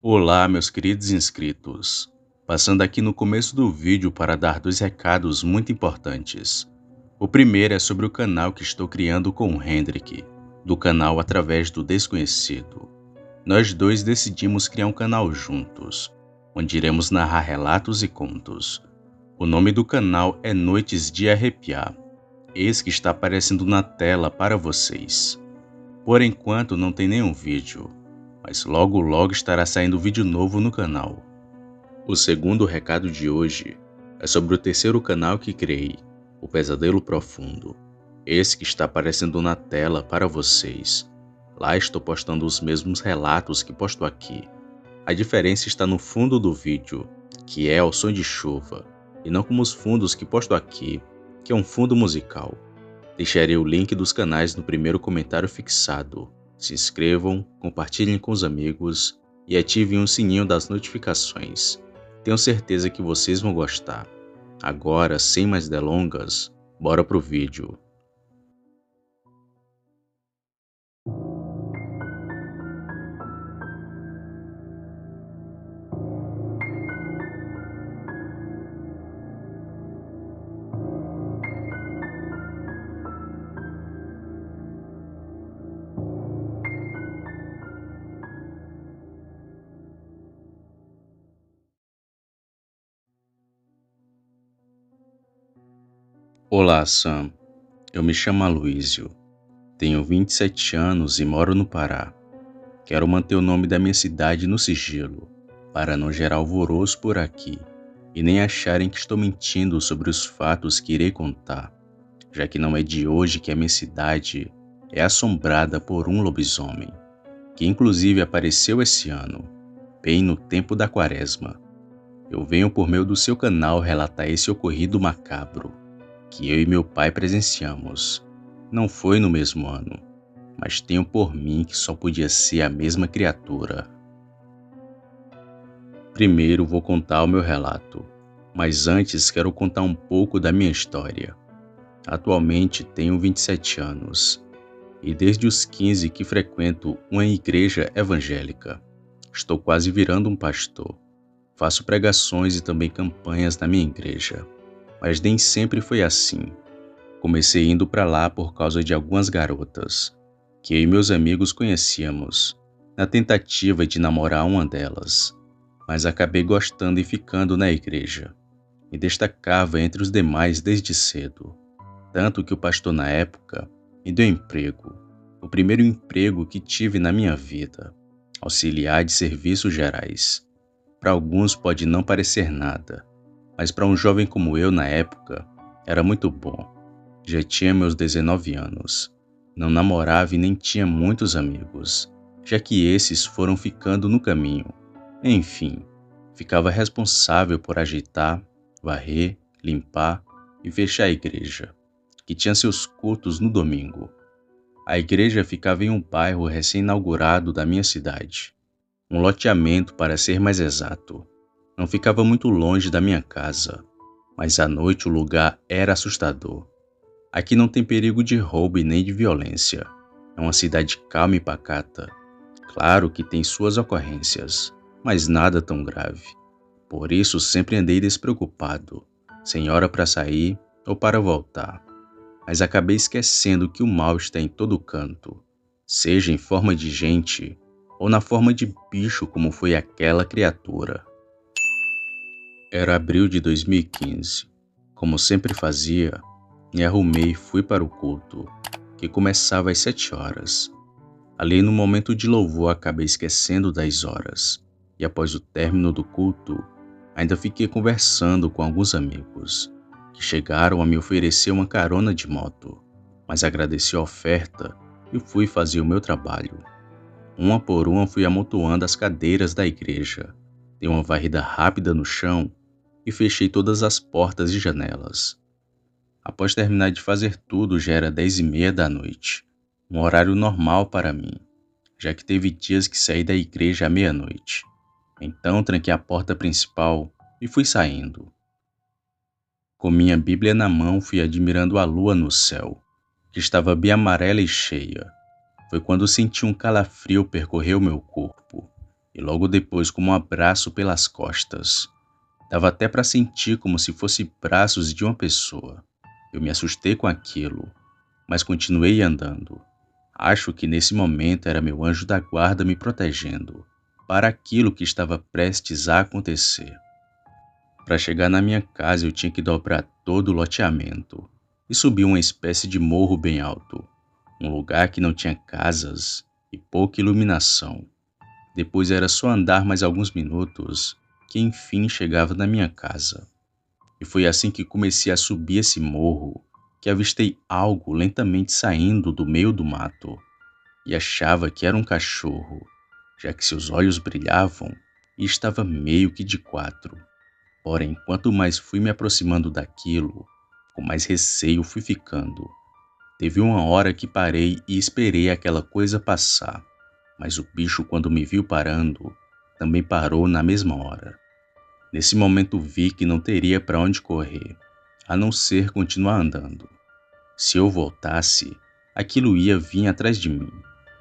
Olá, meus queridos inscritos. Passando aqui no começo do vídeo para dar dois recados muito importantes. O primeiro é sobre o canal que estou criando com o Hendrik, do canal Através do Desconhecido. Nós dois decidimos criar um canal juntos, onde iremos narrar relatos e contos. O nome do canal é Noites de Arrepiar. Esse que está aparecendo na tela para vocês. Por enquanto não tem nenhum vídeo, mas logo logo estará saindo vídeo novo no canal. O segundo recado de hoje é sobre o terceiro canal que criei, o Pesadelo Profundo. Esse que está aparecendo na tela para vocês. Lá estou postando os mesmos relatos que posto aqui. A diferença está no fundo do vídeo, que é o som de chuva, e não como os fundos que posto aqui, que é um fundo musical. Deixarei o link dos canais no primeiro comentário fixado. Se inscrevam, compartilhem com os amigos e ativem o sininho das notificações. Tenho certeza que vocês vão gostar. Agora, sem mais delongas, bora pro vídeo. Olá, Sam. Eu me chamo Aloísio. Tenho 27 anos e moro no Pará. Quero manter o nome da minha cidade no sigilo, para não gerar alvoroço por aqui e nem acharem que estou mentindo sobre os fatos que irei contar, já que não é de hoje que a minha cidade é assombrada por um lobisomem, que inclusive apareceu esse ano, bem no tempo da quaresma. Eu venho por meio do seu canal relatar esse ocorrido macabro, que eu e meu pai presenciamos. Não foi no mesmo ano, mas tenho por mim que só podia ser a mesma criatura. Primeiro vou contar o meu relato, mas antes quero contar um pouco da minha história. Atualmente tenho 27 anos e desde os 15 que frequento uma igreja evangélica. Estou quase virando um pastor. Faço pregações e também campanhas na minha igreja, mas nem sempre foi assim. Comecei indo para lá por causa de algumas garotas, que eu e meus amigos conhecíamos, na tentativa de namorar uma delas, mas acabei gostando e ficando na igreja. Me destacava entre os demais desde cedo, tanto que o pastor na época me deu emprego, o primeiro emprego que tive na minha vida, auxiliar de serviços gerais. Para alguns pode não parecer nada, mas para um jovem como eu na época, era muito bom. Já tinha meus 19 anos, não namorava e nem tinha muitos amigos, já que esses foram ficando no caminho. Enfim, ficava responsável por ajeitar, varrer, limpar e fechar a igreja, que tinha seus cultos no domingo. A igreja ficava em um bairro recém-inaugurado da minha cidade, um loteamento para ser mais exato. Não ficava muito longe da minha casa, mas à noite o lugar era assustador. Aqui não tem perigo de roubo e nem de violência. É uma cidade calma e pacata. Claro que tem suas ocorrências, mas nada tão grave. Por isso sempre andei despreocupado, sem hora para sair ou para voltar. Mas acabei esquecendo que o mal está em todo canto, seja em forma de gente ou na forma de bicho como foi aquela criatura. Era abril de 2015. Como sempre fazia, me arrumei e fui para o culto, que começava às 7 horas. Ali no momento de louvor acabei esquecendo das horas, e após o término do culto, ainda fiquei conversando com alguns amigos, que chegaram a me oferecer uma carona de moto, mas agradeci a oferta e fui fazer o meu trabalho. Uma por uma fui amontoando as cadeiras da igreja, dei uma varrida rápida no chão e fechei todas as portas e janelas. Após terminar de fazer tudo, já era 10h30 da noite, um horário normal para mim, já que teve dias que saí da igreja à meia-noite. Então tranquei a porta principal e fui saindo. Com minha Bíblia na mão, fui admirando a lua no céu, que estava bem amarela e cheia. Foi quando senti um calafrio percorrer o meu corpo. e logo depois como um abraço pelas costas. Dava até para sentir como se fosse braços de uma pessoa. Eu me assustei com aquilo, mas continuei andando. Acho que nesse momento era meu anjo da guarda me protegendo para aquilo que estava prestes a acontecer. Para chegar na minha casa eu tinha que dobrar todo o loteamento e subir uma espécie de morro bem alto, um lugar que não tinha casas e pouca iluminação. Depois era só andar mais alguns minutos que enfim chegava na minha casa. E foi assim que comecei a subir esse morro que avistei algo lentamente saindo do meio do mato e achava que era um cachorro, já que seus olhos brilhavam e estava meio que de quatro. Porém, quanto mais fui me aproximando daquilo, com mais receio fui ficando. Teve uma hora que parei e esperei aquela coisa passar, mas o bicho, quando me viu parando, também parou na mesma hora. Nesse momento vi que não teria para onde correr, a não ser continuar andando. Se eu voltasse, aquilo ia vir atrás de mim.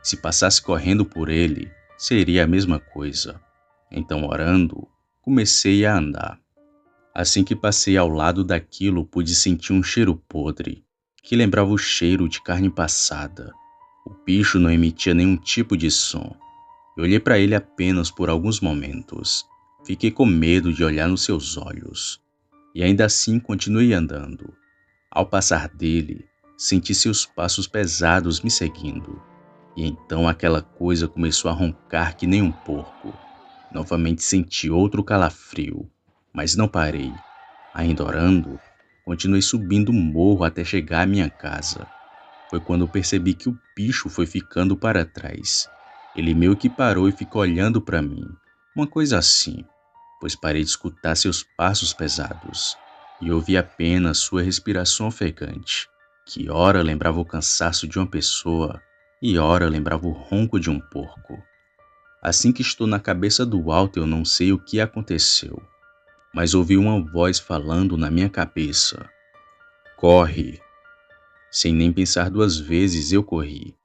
Se passasse correndo por ele, seria a mesma coisa. Então, orando, comecei a andar. Assim que passei ao lado daquilo, pude sentir um cheiro podre, que lembrava o cheiro de carne passada. O bicho não emitia nenhum tipo de som. Eu olhei para ele apenas por alguns momentos. Fiquei com medo de olhar nos seus olhos. E ainda assim continuei andando. Ao passar dele, senti seus passos pesados me seguindo. E então aquela coisa começou a roncar que nem um porco. Novamente senti outro calafrio, mas não parei. Ainda orando, continuei subindo o morro até chegar à minha casa. Foi quando eu percebi que o bicho foi ficando para trás. Ele meio que parou e ficou olhando para mim. Uma coisa assim, pois parei de escutar seus passos pesados e ouvi apenas sua respiração ofegante, que ora lembrava o cansaço de uma pessoa e ora lembrava o ronco de um porco. Assim que estou na cabeça do alto, eu não sei o que aconteceu, mas ouvi uma voz falando na minha cabeça: corre! Sem nem pensar duas vezes, eu corri,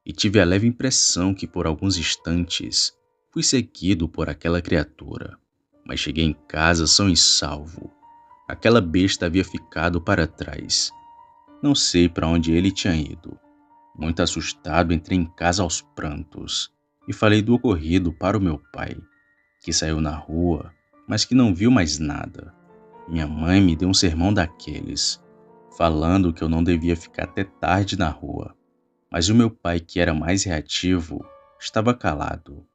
e tive a leve impressão que por alguns instantes fui seguido por aquela criatura. Mas cheguei em casa são e salvo. Aquela besta havia ficado para trás. Não sei para onde ele tinha ido. Muito assustado, entrei em casa aos prantos e falei do ocorrido para o meu pai, que saiu na rua, mas que não viu mais nada. Minha mãe me deu um sermão daqueles, falando que eu não devia ficar até tarde na rua. Mas o meu pai, que era mais reativo, estava calado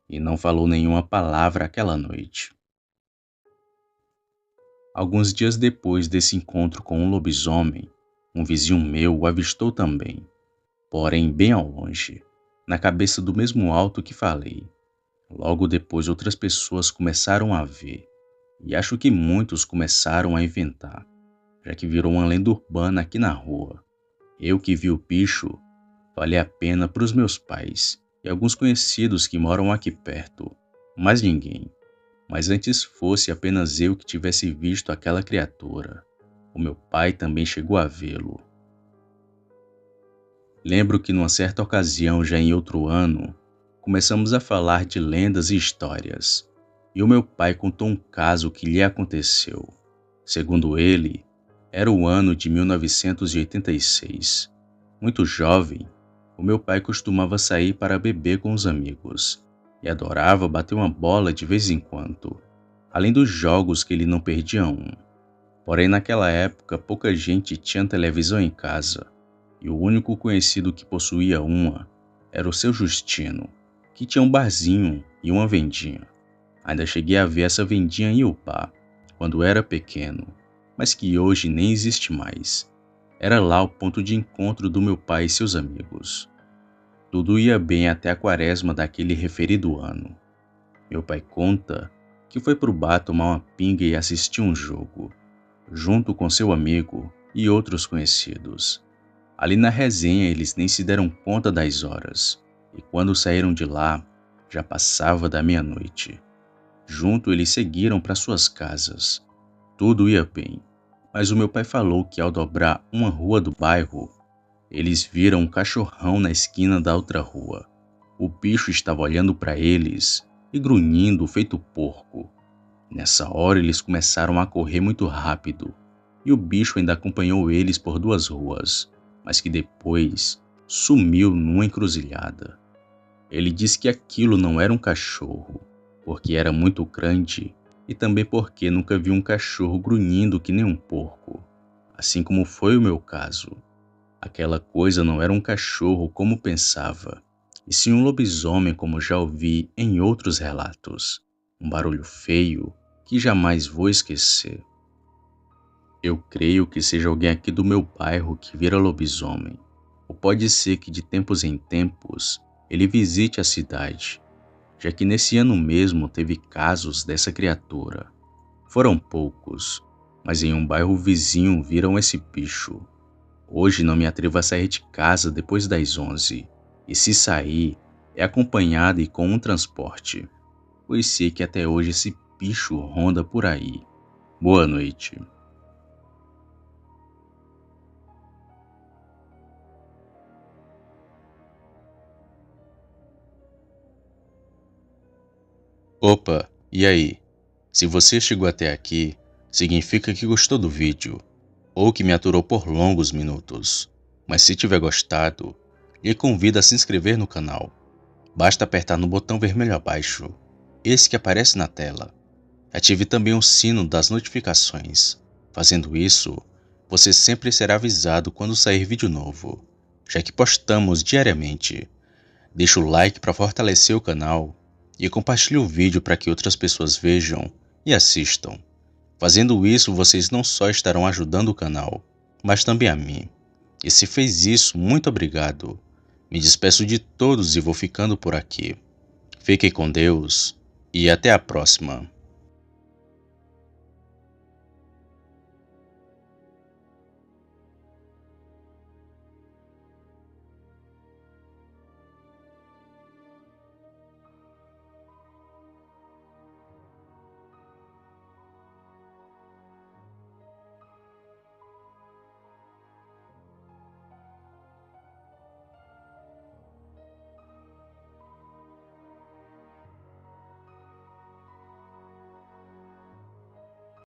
e não falou nenhuma palavra aquela noite. Alguns dias depois desse encontro com um lobisomem, um vizinho meu o avistou também, porém bem ao longe, na cabeça do mesmo alto que falei. Logo depois outras pessoas começaram a ver, e acho que muitos começaram a inventar, já que virou uma lenda urbana aqui na rua. Eu que vi o bicho, falei a pena para os meus pais e alguns conhecidos que moram aqui perto, mas ninguém. Mas antes fosse apenas eu que tivesse visto aquela criatura, o meu pai também chegou a vê-lo. Lembro que numa certa ocasião, já em outro ano, começamos a falar de lendas e histórias, e o meu pai contou um caso que lhe aconteceu. Segundo ele, era o ano de 1986. Muito jovem, o meu pai costumava sair para beber com os amigos e adorava bater uma bola de vez em quando, além dos jogos que ele não perdia um. Porém, naquela época, pouca gente tinha televisão em casa, e o único conhecido que possuía uma era o seu Justino, que tinha um barzinho e uma vendinha. Ainda cheguei a ver essa vendinha em Upá, quando era pequeno, mas que hoje nem existe mais. Era lá o ponto de encontro do meu pai e seus amigos. Tudo ia bem até a quaresma daquele referido ano. Meu pai conta que foi pro bar tomar uma pinga e assistir um jogo, junto com seu amigo e outros conhecidos. Ali na resenha eles nem se deram conta das horas, e quando saíram de lá, já passava da meia-noite. Junto eles seguiram para suas casas. Tudo ia bem, mas o meu pai falou que ao dobrar uma rua do bairro, eles viram um cachorrão na esquina da outra rua. O bicho estava olhando para eles e grunhindo feito porco. Nessa hora eles começaram a correr muito rápido, e o bicho ainda acompanhou eles por 2 ruas, mas que depois sumiu numa encruzilhada. Ele disse que aquilo não era um cachorro, porque era muito grande e também porque nunca viu um cachorro grunhindo que nem um porco, assim como foi o meu caso. Aquela coisa não era um cachorro como pensava, e sim um lobisomem como já ouvi em outros relatos. Um barulho feio que jamais vou esquecer. Eu creio que seja alguém aqui do meu bairro que vira lobisomem, ou pode ser que de tempos em tempos ele visite a cidade, já que nesse ano mesmo teve casos dessa criatura. Foram poucos, mas em um bairro vizinho viram esse bicho. Hoje não me atrevo a sair de casa depois das 11, e se sair, é acompanhada e com um transporte, pois sei que até hoje esse bicho ronda por aí. Boa noite. Opa, e aí? Se você chegou até aqui, significa que gostou do vídeo, ou que me aturou por longos minutos. Mas se tiver gostado, lhe convido a se inscrever no canal. Basta apertar no botão vermelho abaixo, esse que aparece na tela. Ative também o sino das notificações. Fazendo isso, você sempre será avisado quando sair vídeo novo, já que postamos diariamente. Deixe o like para fortalecer o canal e compartilhe o vídeo para que outras pessoas vejam e assistam. Fazendo isso, vocês não só estarão ajudando o canal, mas também a mim. E se fez isso, muito obrigado. Me despeço de todos e vou ficando por aqui. Fiquem com Deus e até a próxima.